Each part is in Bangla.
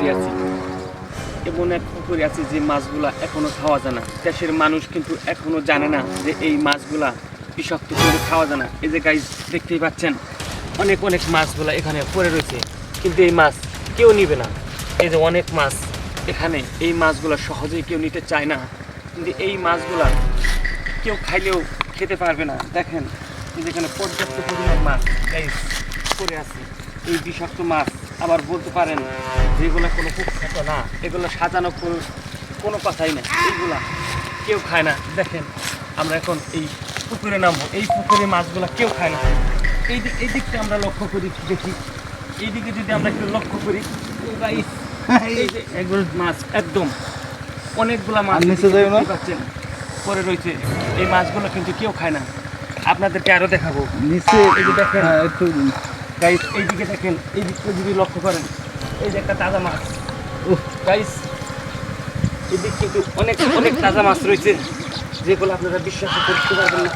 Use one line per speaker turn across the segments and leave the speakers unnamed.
দাঁড়িয়ে আছি। এমন এক পুকুরে আছে যে মাছগুলা এখনো খাওয়া যায় না। দেশের মানুষ কিন্তু এখনো জানে না যে এই মাছগুলা বিষাক্ত করে খাওয়া যায় না। এই যে গাইস দেখতেই পাচ্ছেন অনেক অনেক মাছগুলা এখানে পড়ে রয়েছে, কিন্তু এই মাছ কেউ নিবে না। এই যে অনেক মাছ এখানে, এই মাছগুলা সহজেই কেউ নিতে চায় না, কিন্তু এই মাছগুলা কেউ খাইলেও খেতে পারবে না। দেখেন এই যেখানে পর্যাপ্ত পরিমাণ মাছ গাইস পড়ে আছে, এই বিষাক্ত মাছ। আবার বলতে পারেন যেগুলো কোনো কুখ্যাত না, এগুলো সাজানো কোনো কথাই না, এইগুলা কেউ খায় না। দেখেন আমরা এখন এই পুকুরে নামবো, এই পুকুরে মাছগুলা কেউ খায় না। এই দিকটা আমরা লক্ষ্য করি, দেখি এইদিকে যদি আমরা একটু লক্ষ্য করি, গাইস এই যে এগুলো মাছ একদম অনেকগুলা মাছ পাচ্ছেন পরে রয়েছে। এই মাছগুলো কিন্তু কেউ খায় না। আপনাদেরকে আরো দেখাবো
নিচে
এই যে দেখেন
একটু
গাইস, এইদিকে দেখেন, এই দিকটা যদি লক্ষ্য করেন, এই যে একটা তাজা মাছ গাইস, এদিক কিন্তু অনেক অনেক তাজা মাছ রয়েছে, যেগুলো আপনারা বিশ্বাস করতে পারবেন না।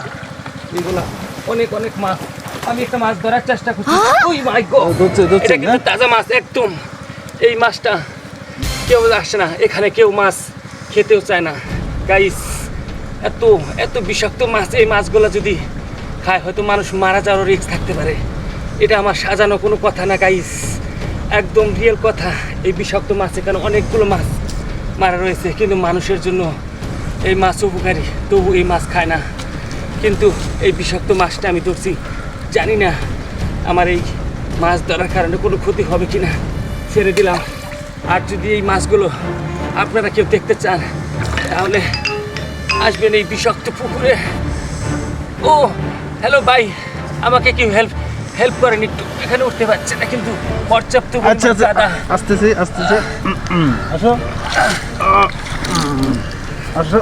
এগুলা অনেক অনেক মাছ। আমি একটা মাছ ধরার চেষ্টা করছি, ওই মাই গড, এটা কিন্তু তাজা মাছ একদম। এই মাছটা কেউ আসে না এখানে, কেউ মাছ খেতেও চায় না গাইস। এত এত বিষাক্ত মাছ, এই মাছগুলো যদি খায় হয়তো মানুষ মারা যাওয়ার রিস্ক থাকতে পারে। এটা আমার সাজানো কোনো কথা না গাইস, একদম রিয়েল কথা। এই বিষাক্ত মাছ এখানে অনেকগুলো মাছ মারা রয়েছে, কিন্তু মানুষের জন্য এই মাছ উপকারী, তবু এই মাছ খায় না। কিন্তু এই বিষাক্ত মাছটা আমি ধরছি, জানি না আমার এই মাছ ধরার কারণে কোনো ক্ষতি হবে কি না, ছেড়ে দিলাম। আর যদি এই মাছগুলো আপনারা কেউ দেখতে চান তাহলে আসবেন এই বিষাক্ত পুকুরে। ও হ্যালো ভাই, আমাকে কেউ হেল্প করেন একটু, এখানে উঠতে পারছে না কিন্তু পর্যাপ্ত
আচ্ছা আচ্ছা আসতেছে আসতেছে আসো আসো